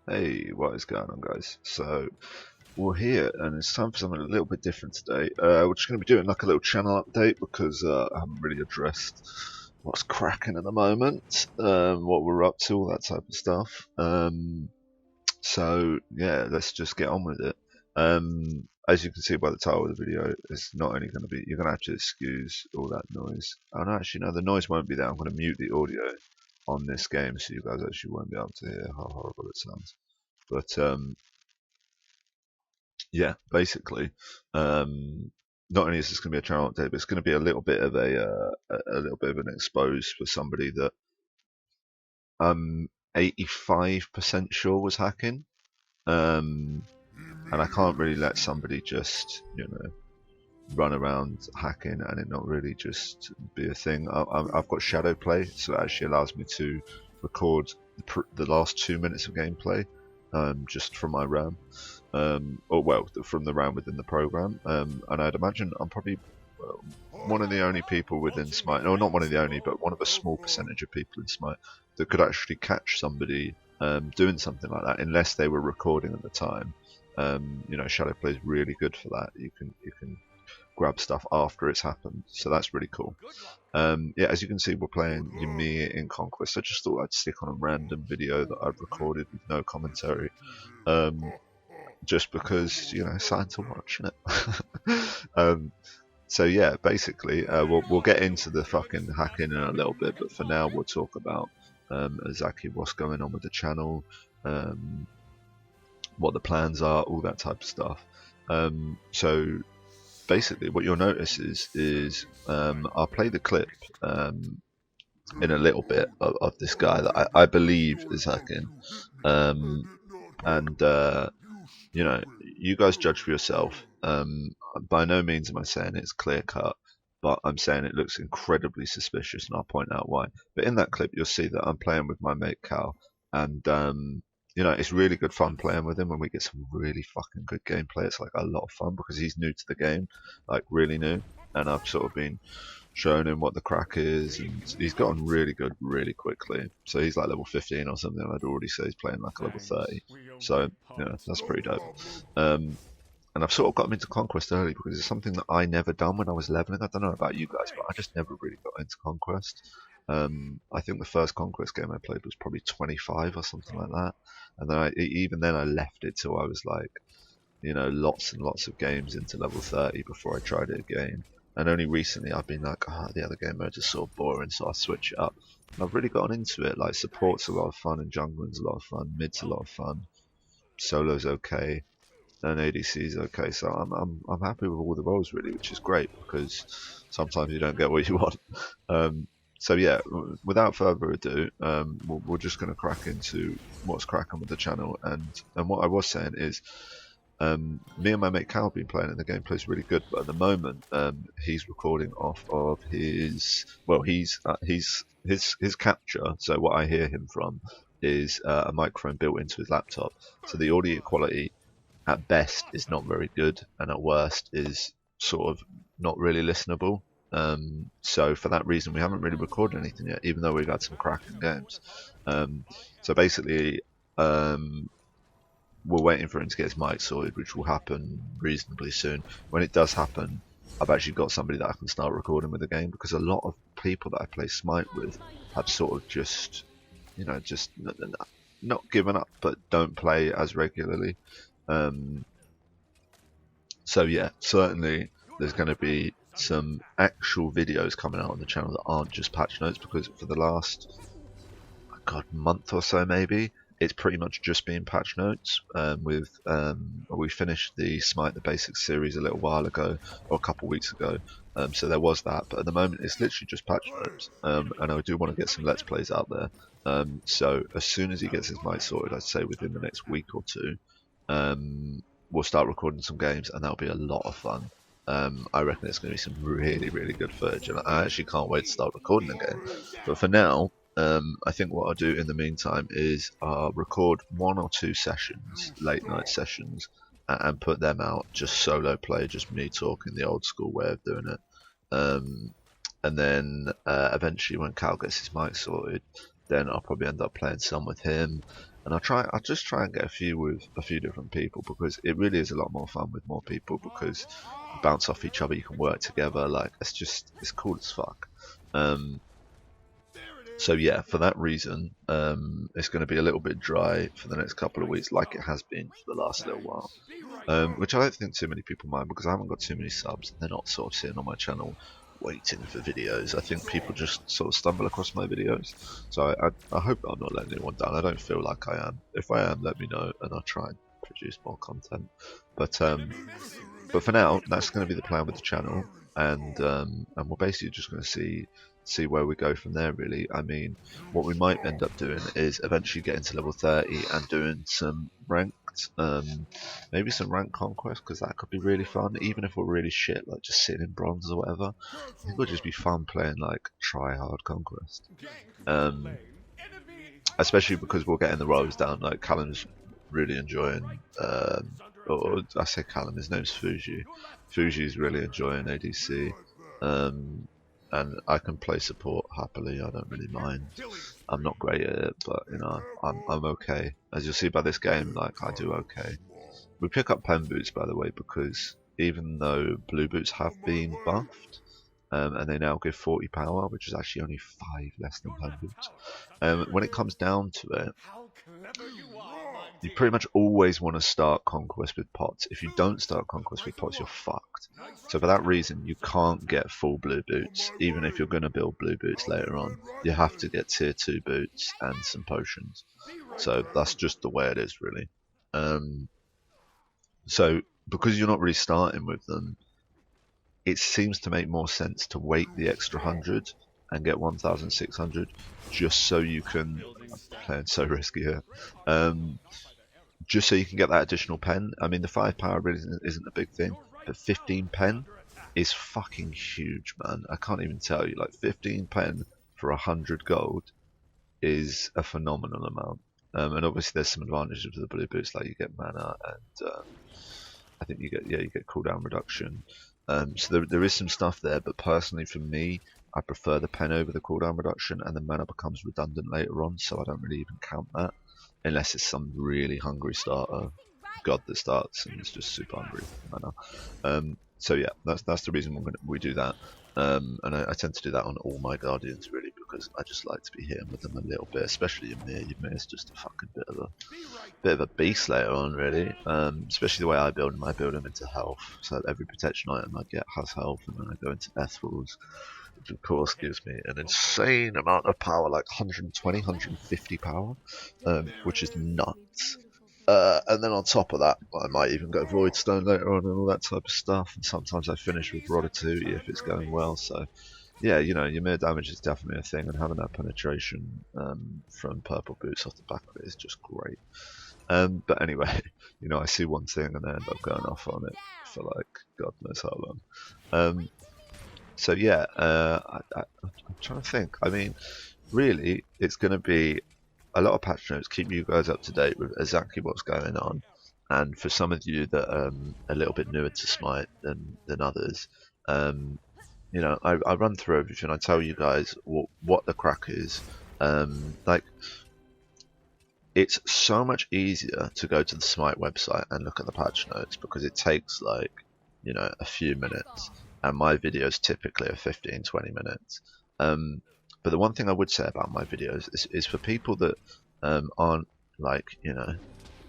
Hey, what is going on, guys? So we're here, and it's time for something a little bit different today. We're just going to be doing like a little channel update because I haven't really addressed what's cracking at the moment, what we're up to, all that type of stuff. So yeah, let's just get on with it. As you can see by the title of the video, it's not only going to be, you're going to have to excuse all that noise. Oh no, actually no, the noise won't be there. I'm going to mute the audio on this game so you guys actually won't be able to hear how horrible it sounds. But yeah, basically, not only is this going to be a channel update, but it's going to be a little bit of a little bit of an expose for somebody that I'm 85% sure was hacking. And I can't really let somebody just, run around hacking and it not really just be a thing. I've got shadow play, so it actually allows me to record the last 2 minutes of gameplay just from my RAM, or well, from the RAM within the program. And I'd imagine I'm probably one of the only people within Smite, or not one of the only, but one of a small percentage of people in Smite that could actually catch somebody doing something like that, unless they were recording at the time. Shadow play is really good for that. You can grab stuff after it's happened, so that's really cool. Yeah, as you can see, we're playing Ymir in Conquest. I just thought I'd stick on a random video that I've recorded with no commentary, just because it's something to watch, isn't it? So yeah, basically, we'll get into the fucking hacking in a little bit, but for now we'll talk about exactly what's going on with the channel, what the plans are, all that type of stuff. So basically what you'll notice is I'll play the clip in a little bit of this guy that I believe is hacking, and you guys judge for yourself. By no means am I saying it's clear cut, but I'm saying it looks incredibly suspicious, and I'll point out why. But in that clip you'll see that I'm playing with my mate Cal, and it's really good fun playing with him, and we get some really fucking good gameplay. It's like a lot of fun because he's new to the game, like really new, and I've sort of been showing him what the crack is, and he's gotten really good really quickly. So he's like level 15 or something, and I'd already say he's playing like a level 30. So that's pretty dope. And I've sort of got him into Conquest early because it's something that I never done when I was leveling. I don't know about you guys, but I just never really got into Conquest. I think the first Conquest game I played was probably 25 or something like that, and then even then I left it till I was like, lots and lots of games into level 30 before I tried it again. And only recently I've been like, the other game modes are sort of boring, so I switch it up. And I've really gotten into it. Like, support's a lot of fun, and jungling's a lot of fun, mid's a lot of fun, solo's okay, and ADC is okay. So I'm happy with all the roles really, which is great because sometimes you don't get what you want. So yeah, without further ado, we're just going to crack into what's cracking with the channel. And what I was saying is, me and my mate Cal have been playing, and the gameplay's really good. But at the moment, he's recording off of his capture. So what I hear him from is a microphone built into his laptop. So the audio quality at best is not very good, and at worst is sort of not really listenable. So for that reason, we haven't really recorded anything yet, even though we've had some cracking games. So basically, we're waiting for him to get his mic sorted, which will happen reasonably soon. When it does happen, I've actually got somebody that I can start recording with again, because a lot of people that I play Smite with have sort of just not given up, but don't play as regularly. So yeah, certainly there's going to be some actual videos coming out on the channel that aren't just patch notes, because for the last month or so maybe, it's pretty much just been patch notes. We finished the Smite the Basics series a little while ago, or a couple of weeks ago, so there was that, but at the moment it's literally just patch notes, and I do want to get some Let's Plays out there. So as soon as he gets his mic sorted, I'd say within the next week or two, we'll start recording some games, and that'll be a lot of fun. I reckon it's going to be some really, really good footage, and I actually can't wait to start recording again. But for now, I think what I'll do in the meantime is I'll record 1 or 2 sessions, late night sessions, and put them out, just solo play, just me talking the old school way of doing it. And then eventually when Cal gets his mic sorted, then I'll probably end up playing some with him, and I'll just try and get a few with a few different people, because it really is a lot more fun with more people, because you bounce off each other, you can work together. Like, it's cool as fuck. So yeah, for that reason, it's going to be a little bit dry for the next couple of weeks, like it has been for the last little while. Which I don't think too many people mind, because I haven't got too many subs. They're not sort of sitting on my channel waiting for videos. I think people just sort of stumble across my videos. So I hope I'm not letting anyone down. I don't feel like I am. If I am, let me know, and I'll try and produce more content. But for now, that's going to be the plan with the channel, and we're basically just going to see where we go from there, really. I mean, what we might end up doing is eventually getting to level 30 and doing some ranked, maybe some ranked conquest, because that could be really fun, even if we're really shit, like just sitting in bronze or whatever. I think it'll just be fun playing like try hard conquest, especially because we're getting the roles down. Like, Callum's really enjoying, or I say Callum, his name's Fuji. Fuji's really enjoying ADC. And I can play support happily. I don't really mind. I'm not great at it, but you know, I'm okay. As you'll see by this game, like, I do okay. We pick up pen boots, by the way, because even though blue boots have been buffed, and they now give 40 power, which is actually only 5 less than pen boots. When it comes down to it, you pretty much always want to start conquest with pots. If you don't start conquest with pots, you're fucked. So for that reason, you can't get full blue boots, even if you're going to build blue boots later on. You have to get tier 2 boots and some potions. So that's just the way it is, really. So because you're not really starting with them, it seems to make more sense to wait the extra 100 and get 1,600, just so you can, I'm playing so risky here, just so you can get that additional pen. I mean, the 5 power really isn't a big thing, but 15 pen is fucking huge, man. I can't even tell you. Like, 15 pen for 100 gold is a phenomenal amount. And obviously there's some advantages with the blue boots, like you get mana, and I think you get cooldown reduction. So there is some stuff there, but personally for me, I prefer the pen over the cooldown reduction, and the mana becomes redundant later on, so I don't really even count that, unless it's some really hungry starter god that starts and is just super hungry for mana. So yeah, that's the reason we do that. And I tend to do that on all my guardians, really, because I just like to be hitting with them a little bit, especially Ymir. Ymir's just a fucking bit of a beast later on, really. Especially the way I build him. I build him into health, so every protection item I get has health, and then I go into Ethel's, which of course gives me an insane amount of power, like 120, 150 power, which is nuts. And then on top of that, I might even go Voidstone later on and all that type of stuff. And sometimes I finish with Ratatouille if it's going well. So, yeah, you know, your mere damage is definitely a thing, and having that penetration from purple boots off the back of it is just great. But anyway, you know, I see one thing and I end up going off on it for like God knows how long. So yeah, I'm trying to think. I mean, really, it's going to be a lot of patch notes, keep you guys up to date with exactly what's going on. And for some of you that are a little bit newer to Smite than others, you know, I run through everything. I tell you guys what the crack is. Like, it's so much easier to go to the Smite website and look at the patch notes, because it takes, like, you know, a few minutes, and my videos typically are 15-20 minutes. But the one thing I would say about my videos is for people that aren't, like, you know,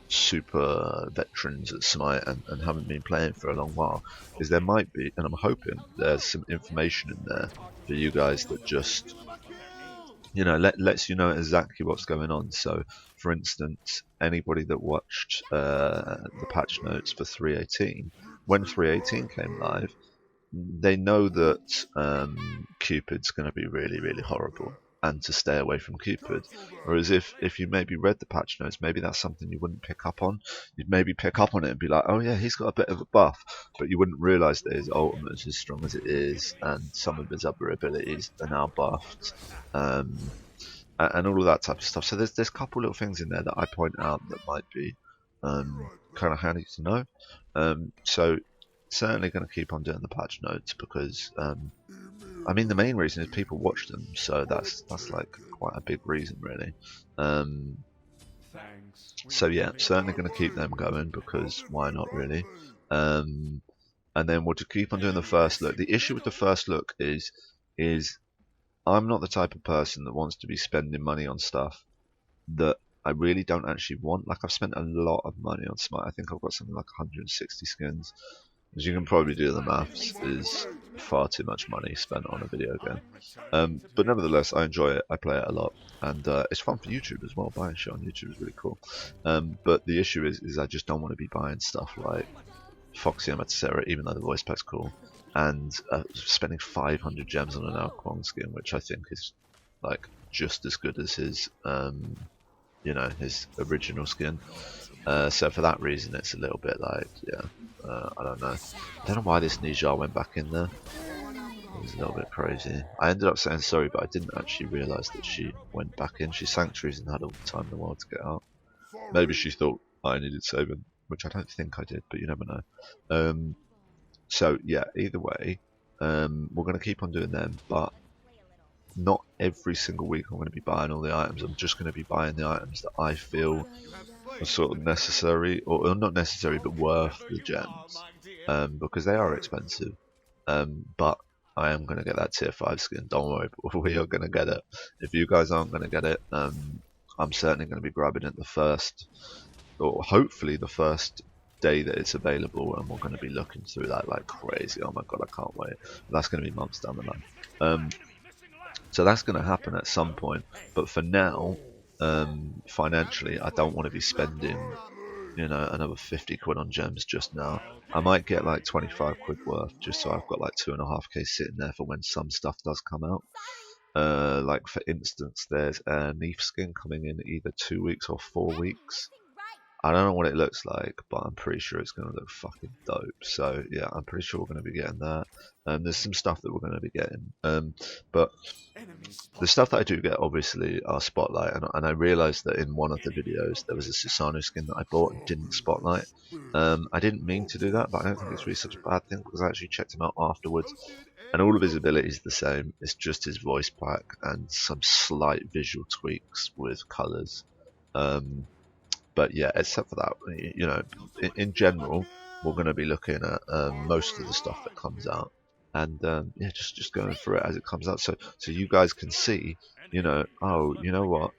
super veterans at Smite and haven't been playing for a long while, is there might be, and I'm hoping there's some information in there for you guys that just, you know, lets you know exactly what's going on. So, for instance, anybody that watched the patch notes for 3.18, when 3.18 came live, they know that Cupid's going to be really, really horrible, and to stay away from Cupid. Whereas if you maybe read the patch notes, maybe that's something you wouldn't pick up on. You'd maybe pick up on it and be like, oh yeah, he's got a bit of a buff, but you wouldn't realise that his ultimate is as strong as it is, and some of his other abilities are now buffed, and all of that type of stuff. So there's a couple little things in there that I point out that might be kind of handy to know. So certainly going to keep on doing the patch notes, because I mean, the main reason is people watch them, so that's like quite a big reason, really. So yeah, certainly going to keep them going because why not really? Um, and then we'll just keep on doing the first look. The issue with the first look is I'm not the type of person that wants to be spending money on stuff that I really don't actually want. Like I've spent a lot of money on Smite. I think I've got something like 160 skins. As you can probably do the maths, is far too much money spent on a video game. But nevertheless, I enjoy it. I play it a lot, and it's fun for YouTube as well. Buying shit on YouTube is really cool. But the issue is I just don't want to be buying stuff like Foxy Amaterasu, even though the voice pack's cool, and spending 500 gems on an Al Kwong skin, which I think is like just as good as his, his original skin. So for that reason, it's a little bit like, yeah, I don't know. I don't know why this Nijar went back in there. It was a little bit crazy. I ended up saying sorry, but I didn't actually realise that she went back in. She sanctuaries and had all the time in the world to get out. Maybe she thought I needed saving, which I don't think I did, but you never know. So yeah, either way, we're going to keep on doing them, but not every single week I'm going to be buying all the items. I'm just going to be buying the items that I feel are sort of necessary, or not necessary, but worth the gems, because they are expensive. But I am going to get that tier 5 skin, don't worry, we are going to get it. If you guys aren't going to get it, I'm certainly going to be grabbing it the first, or hopefully the first day that it's available, and we're going to be looking through that like crazy. Oh my god, I can't wait. That's going to be months down the line. So that's going to happen at some point, but for now, financially, I don't want to be spending, another 50 quid on gems just now. I might get like 25 quid worth, just so I've got like 2.5k sitting there for when some stuff does come out. Like for instance, there's a Neef skin coming in either 2 weeks or 4 weeks. I don't know what it looks like, but I'm pretty sure it's going to look fucking dope. So yeah, I'm pretty sure we're going to be getting that. There's some stuff that we're going to be getting. But the stuff that I do get, obviously, are Spotlight. And I realised that in one of the videos, there was a Susano skin that I bought and didn't Spotlight. I didn't mean to do that, but I don't think it's really such a bad thing, because I actually checked him out afterwards. And all of his abilities are the same. It's just his voice pack and some slight visual tweaks with colours. But yeah, except for that, in general, we're going to be looking at most of the stuff that comes out, and yeah, just going through it as it comes out, so you guys can see, oh, you know what,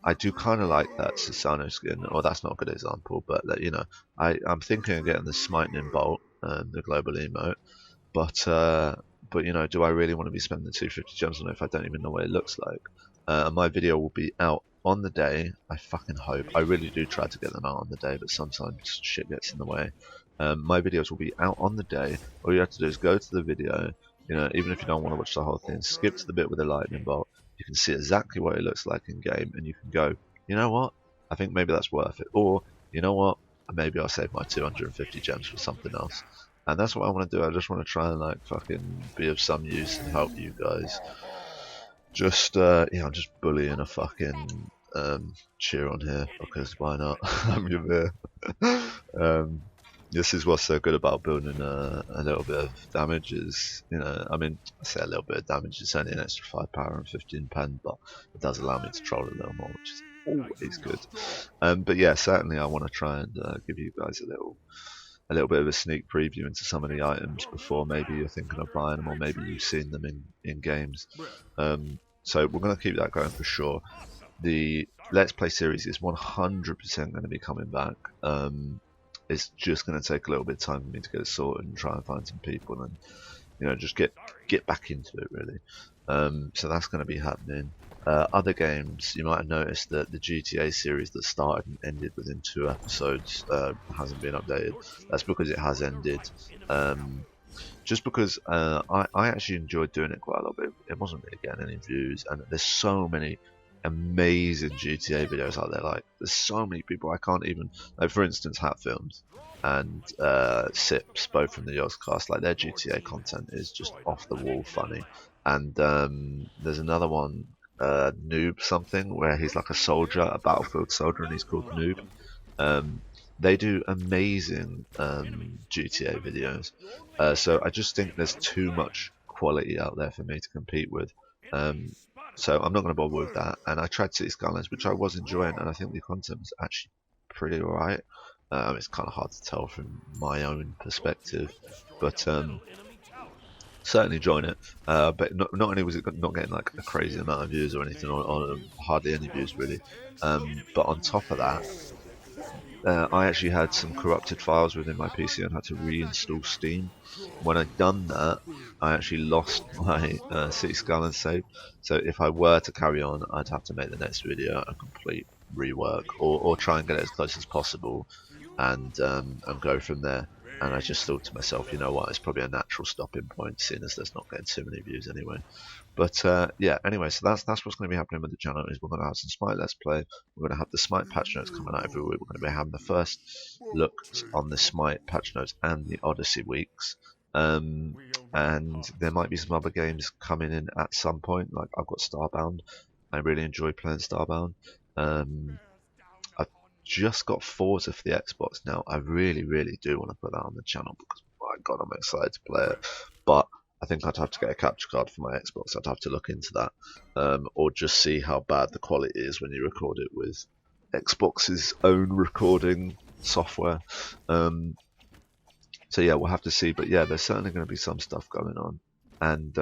I do kind of like that Susano skin, or that's not a good example, but that, I'm thinking of getting the Smite Bolt, the global emote, but do I really want to be spending the 250 gems on it if I don't even know what it looks like? My video will be out on the day. I fucking hope. I really do try to get them out on the day, but sometimes shit gets in the way. My videos will be out on the day. All you have to do is go to the video, even if you don't want to watch the whole thing, skip to the bit with the lightning bolt. You can see exactly what it looks like in game, and you can go, you know what, I think maybe that's worth it, or you know what, maybe I'll save my 250 gems for something else. And that's what I want to do. I just want to try and like fucking be of some use and help you guys. Just I'm just bullying a fucking cheer on here, because why not? I'm your beer. This is what's so good about building a little bit of damage is, I mean, I say a little bit of damage, it's only an extra 5 power and 15 pen, but it does allow me to troll a little more, which is always good. But yeah, certainly I want to try and give you guys a little bit of a sneak preview into some of the items before maybe you're thinking of buying them, or maybe you've seen them in games. So we're going to keep that going for sure. The Let's Play series is 100% going to be coming back. It's just going to take a little bit of time for me to get it sorted and try and find some people and just get back into it really. So that's going to be happening. Other games, you might have noticed that the GTA series that started and ended within 2 episodes hasn't been updated. That's because it has ended. Just because I actually enjoyed doing it quite a lot, but it wasn't really getting any views, and there's so many amazing GTA videos out there. Like, there's so many people I can't even, like, for instance, Hat Films and Sips, both from the Yogscast, like their GTA content is just off the wall funny. And there's another one, Noob something, where he's like a soldier, a battlefield soldier, and he's called Noob. They do amazing GTA videos, so I just think there's too much quality out there for me to compete with. So I'm not going to bother with that. And I tried City Skylines, which I was enjoying, and I think the content was actually pretty alright. It's kind of hard to tell from my own perspective, but certainly enjoying it. But not only was it not getting like a crazy amount of views or anything, or hardly any views really, but on top of that, I actually had some corrupted files within my PC and had to reinstall Steam. When I'd done that, I actually lost my City Skylines save. So if I were to carry on, I'd have to make the next video a complete rework, or try and get it as close as possible, and go from there. And I just thought to myself, you know what, it's probably a natural stopping point, seeing as there's not getting too many views anyway. But yeah, anyway, so that's what's going to be happening with the channel. Is we're going to have some Smite Let's Play. We're going to have the Smite patch notes coming out every week. We're going to be having the first look on the Smite patch notes and the Odyssey weeks. And there might be some other games coming in at some point. Like I've got Starbound. I really enjoy playing Starbound. I've just got Forza for the Xbox now. I really, really do want to put that on the channel because my God, I'm excited to play it. But I think I'd have to get a capture card for my Xbox. I'd have to look into that, or just see how bad the quality is when you record it with Xbox's own recording software. So yeah, we'll have to see. But yeah, there's certainly going to be some stuff going on, and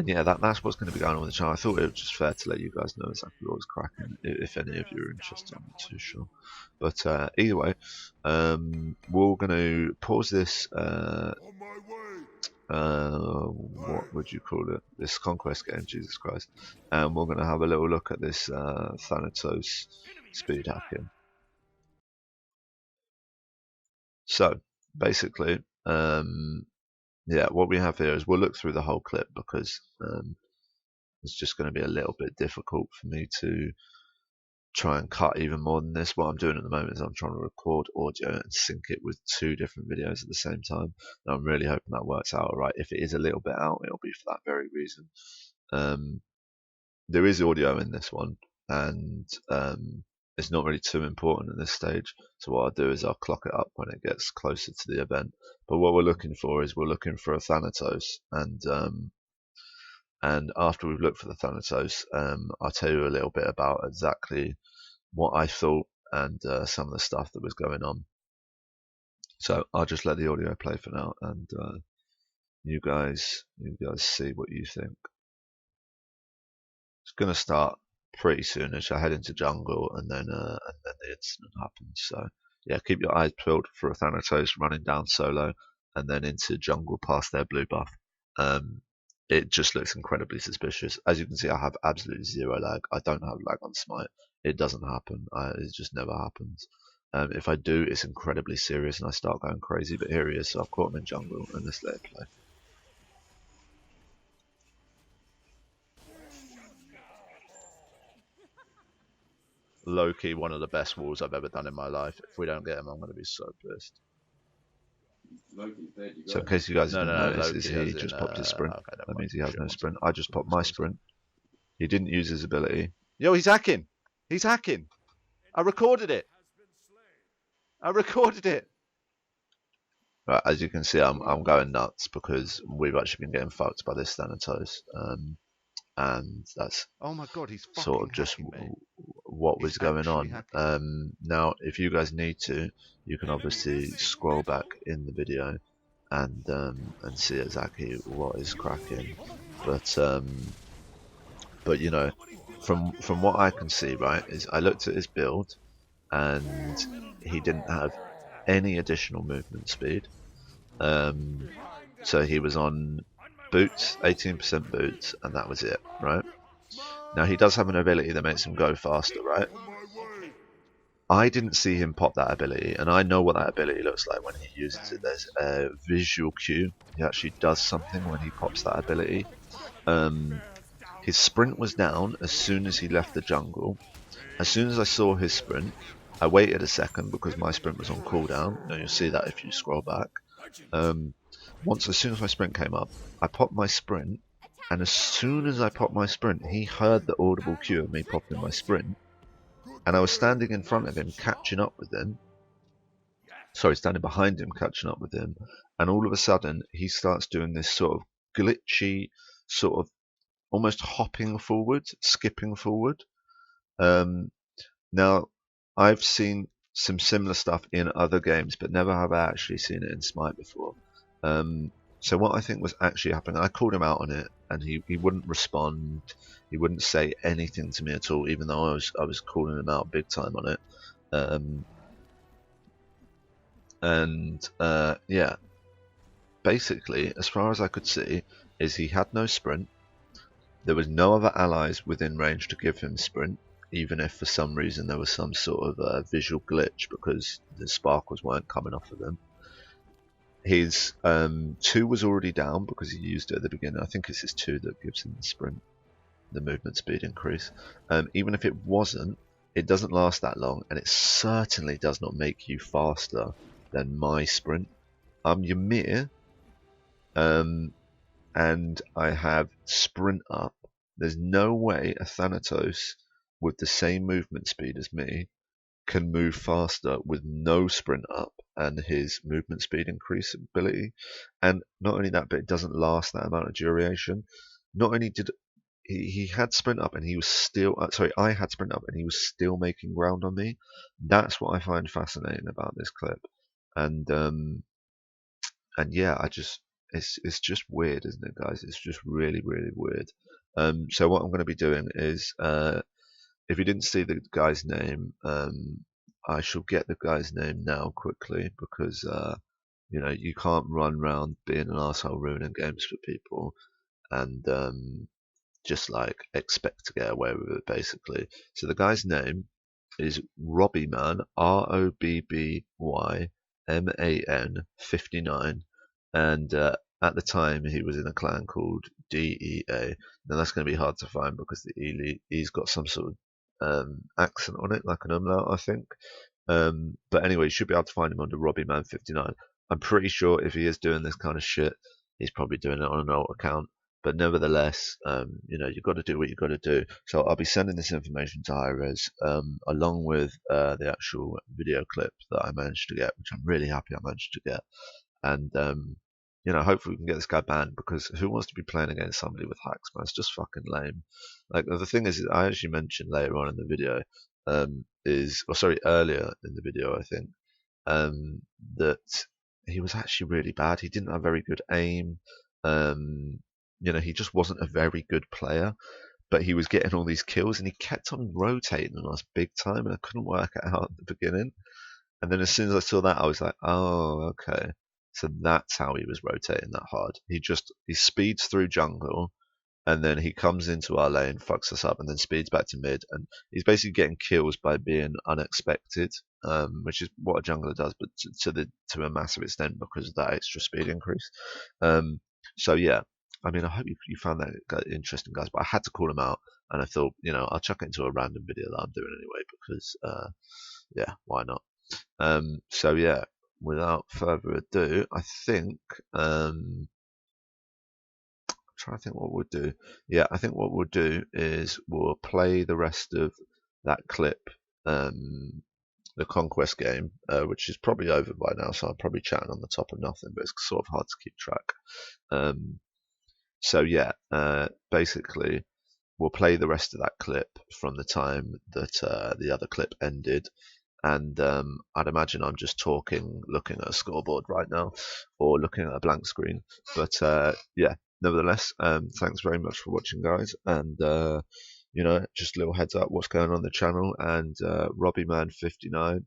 yeah, that's what's going to be going on with the channel. I thought it was just fair to let you guys know exactly what was cracking, if any of you are interested. I'm not too sure. But either way, we're going to pause this. What would you call it? This conquest game, Jesus Christ. And we're going to have a little look at this Thanatos speed hacking. So, basically, yeah, what we have here is we'll look through the whole clip because it's just going to be a little bit difficult for me to try and cut even more than this. What I'm doing at the moment is I'm trying to record audio and sync it with 2 different videos at the same time. And I'm really hoping that works out alright. If it is a little bit out, it'll be for that very reason. There is audio in this one, and it's not really too important at this stage. So what I'll do is I'll clock it up when it gets closer to the event. But what we're looking for is we're looking for a Thanatos, and after we've looked for the Thanatos, I'll tell you a little bit about exactly what I thought and some of the stuff that was going on. So I'll just let the audio play for now, and you guys see what you think. It's gonna start pretty soon as I head into jungle, and then the incident happens. So yeah, keep your eyes peeled for a Thanatos running down solo, and then into jungle past their blue buff. It just looks incredibly suspicious. As you can see, I have absolutely 0 lag. I don't have lag on Smite. It doesn't happen. It just never happens. If I do, it's incredibly serious and I start going crazy. But here he is, so I've caught him in jungle, and let's let it play. Low-key, one of the best walls I've ever done in my life. If we don't get him, I'm going to be so pissed. So in case you guys didn't notice, he just popped his sprint. Okay, that means he has no sprint. I just popped my sprint. He didn't use his ability. Yo, he's hacking! He's hacking! I recorded it! I recorded it! Right, as you can see, I'm going nuts because we've actually been getting fucked by this Thanatos. And that's oh my God, he's sort of just hacking, what was going on. Now, if you guys need to, you can obviously scroll back in the video and see exactly what is cracking. But you know, from what I can see, right, is I looked at his build and he didn't have any additional movement speed. So he was on boots, 18% boots, and that was it, right? Now he does have an ability that makes him go faster, right? I didn't see him pop that ability, and I know what that ability looks like when he uses it. There's a visual cue. He actually does something when he pops that ability. His sprint was down as soon as he left the jungle. As soon as I saw his sprint, I waited a second because my sprint was on cooldown. Now you'll see that if you scroll back. As soon as my sprint came up, I popped my sprint, and as soon as I popped my sprint, he heard the audible cue of me popping my sprint, and I was standing in front of him, catching up with him. Sorry, standing behind him, catching up with him, and all of a sudden he starts doing this sort of glitchy, sort of almost hopping forward, skipping forward. Um, Now, I've seen some similar stuff in other games, but never have I actually seen it in Smite before. So what I think was actually happening, I called him out on it, and he wouldn't respond. He wouldn't say anything to me at all, even though I was calling him out big time on it. Yeah, basically, as far as I could see, is he had no sprint. There was no other allies within range to give him sprint, even if for some reason there was some sort of visual glitch because the sparkles weren't coming off of them. His 2 was already down because he used it at the beginning. I think it's his 2 that gives him the sprint, the movement speed increase. Even if it wasn't, it doesn't last that long, and it certainly does not make you faster than my sprint. I'm Ymir, and I have sprint up. There's no way a Thanatos with the same movement speed as me can move faster with no sprint up and his movement speed increase ability. And not only that, but it doesn't last that amount of duration. Not only did he had sprint up and he was still I had sprint up and he was still making ground on me. That's what I find fascinating about this clip. And yeah, it's just weird, isn't it, guys? It's just really, really weird. So what I'm going to be doing is, if you didn't see the guy's name, I shall get the guy's name now quickly because you can't run around being an arsehole ruining games for people and just like expect to get away with it, basically. So the guy's name is Robbie Man, ROBBYMAN 59, and at the time he was in a clan called DEA. Now that's going to be hard to find because the E's got some sort of accent on it, like an umlaut, I think. But anyway, you should be able to find him under Robbie Man 59. I'm pretty sure if he is doing this kind of shit, he's probably doing it on an old account. But nevertheless, you've got to do what you've got to do. So I'll be sending this information to Hi-Rez, along with the actual video clip that I managed to get, which I'm really happy I managed to get. And hopefully we can get this guy banned because who wants to be playing against somebody with hacks, man? It's just fucking lame. Like the thing is, I actually mentioned later on in the video, earlier in the video, I think, that he was actually really bad. He didn't have very good aim. He just wasn't a very good player, but he was getting all these kills and he kept on rotating on us big time, and I couldn't work it out at the beginning. And then as soon as I saw that, I was like, oh, okay. So that's how he was rotating that hard. He speeds through jungle, and then he comes into our lane, fucks us up, and then speeds back to mid. And he's basically getting kills by being unexpected, which is what a jungler does, but to a massive extent because of that extra speed increase. So yeah, I mean, I hope you found that interesting, guys. But I had to call him out, and I thought, I'll chuck it into a random video that I'm doing anyway because, yeah, why not? So yeah, without further ado, I think I'm trying to think what we'll do. Yeah, I think what we'll do is we'll play the rest of that clip, the Conquest game, which is probably over by now, so I'm probably chatting on the top of nothing, but it's sort of hard to keep track. So yeah, basically we'll play the rest of that clip from the time that the other clip ended. And I'd imagine I'm just talking, looking at a scoreboard right now, or looking at a blank screen. But yeah, nevertheless, thanks very much for watching, guys. And just a little heads up what's going on the channel. And Robbie Man 59,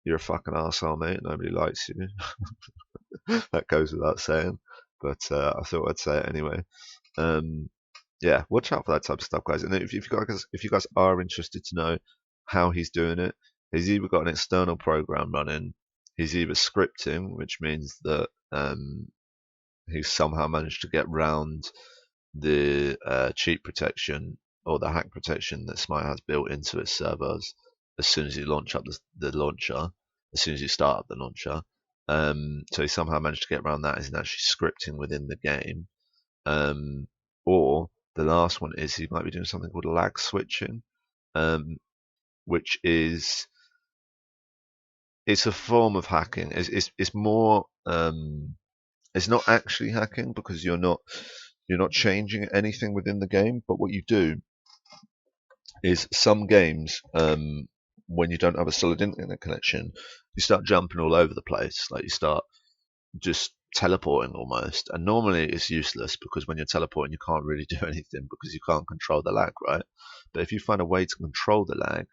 you're a fucking arsehole, mate. Nobody likes you. That goes without saying. But I thought I'd say it anyway. Yeah, watch out for that type of stuff, guys. And if you guys are interested to know how he's doing it, he's either got an external program running, he's either scripting, which means that he's somehow managed to get round the cheat protection or the hack protection that Smite has built into its servers as soon as you launch up the launcher, as soon as you start up the launcher. So he somehow managed to get around that. He's actually scripting within the game. Or the last one is he might be doing something called lag switching, which is it's a form of hacking. It's more it's not actually hacking because you're not You're not changing anything within the game, but what you do is some games, when you don't have a solid internet connection, you start jumping all over the place. Like you start just teleporting almost. And normally it's useless because when you're teleporting, you can't really do anything because you can't control the lag, right? But if you find a way to control the lag,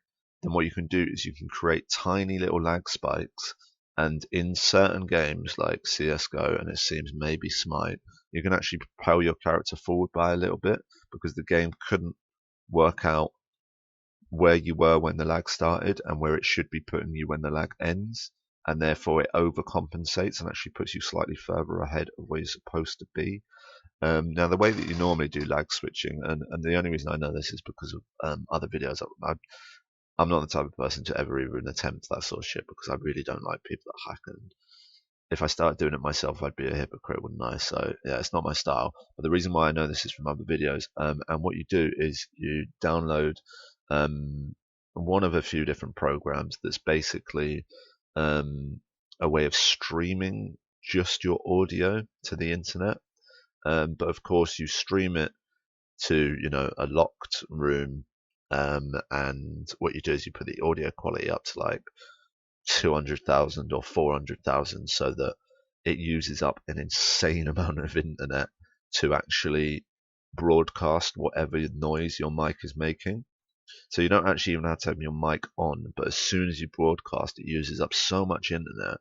then what you can do is you can create tiny little lag spikes. And in certain games like CSGO and it seems maybe Smite, you can actually propel your character forward by a little bit because the game couldn't work out where you were when the lag started and where it should be putting you when the lag ends, and therefore it overcompensates and actually puts you slightly further ahead of where you're supposed to be. Now, the way that you normally do lag switching, and the only reason I know this is because of other videos. I'm not the type of person to ever even attempt that sort of shit because I really don't like people that hack, and if I started doing it myself, I'd be a hypocrite, wouldn't I? So yeah, it's not my style. But the reason why I know this is from other videos, and what you do is you download one of a few different programs that's basically a way of streaming just your audio to the internet. But of course, you stream it to a locked room, and what you do is you put the audio quality up to like 200,000 or 400,000 so that it uses up an insane amount of internet to actually broadcast whatever noise your mic is making. So you don't actually even have to have your mic on, but as soon as you broadcast, it uses up so much internet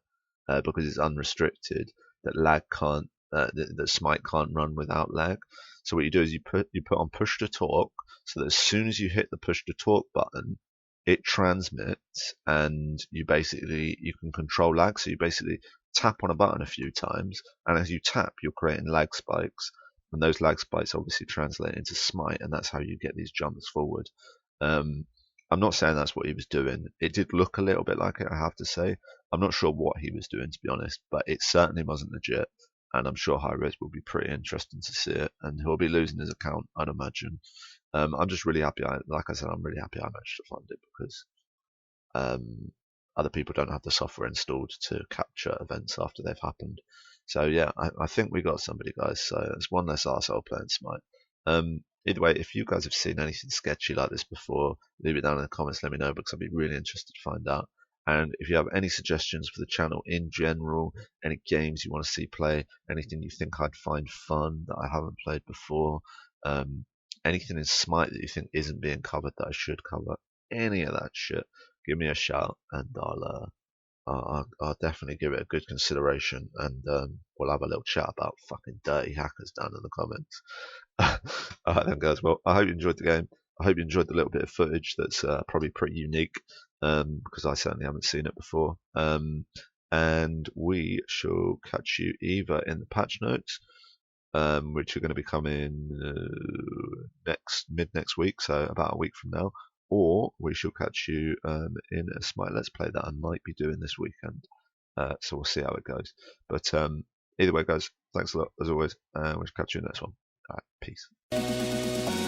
because it's unrestricted that lag can't, that Smite can't run without lag. So what you do is you put on push to talk, so that as soon as you hit the push to talk button, it transmits, and you can control lag. So you basically tap on a button a few times, and as you tap, you're creating lag spikes, and those lag spikes obviously translate into Smite, and that's how you get these jumps forward. I'm not saying that's what he was doing. It did look a little bit like it, I have to say. I'm not sure what he was doing, to be honest, but it certainly wasn't legit. And I'm sure Hi-Rez will be pretty interesting to see it, and he'll be losing his account, I'd imagine. I'm just really happy. Like I said, I'm really happy I managed to find it because other people don't have the software installed to capture events after they've happened. So yeah, I think we got somebody, guys. So it's one less arsehole playing Smite. Either way, if you guys have seen anything sketchy like this before, leave it down in the comments. Let me know because I'd be really interested to find out. And if you have any suggestions for the channel in general, any games you want to see play, anything you think I'd find fun that I haven't played before, anything in Smite that you think isn't being covered that I should cover, any of that shit, give me a shout and I'll definitely give it a good consideration, and we'll have a little chat about fucking dirty hackers down in the comments. Alright then, guys. Well, I hope you enjoyed the game. I hope you enjoyed the little bit of footage that's probably pretty unique, because I certainly haven't seen it before. And we shall catch you either in the patch notes, which are going to be coming mid next week, so about a week from now, or we shall catch you in a Smite Let's Play that I might be doing this weekend. So we'll see how it goes. But either way, guys, thanks a lot as always, and we'll catch you in the next one. Alright, peace.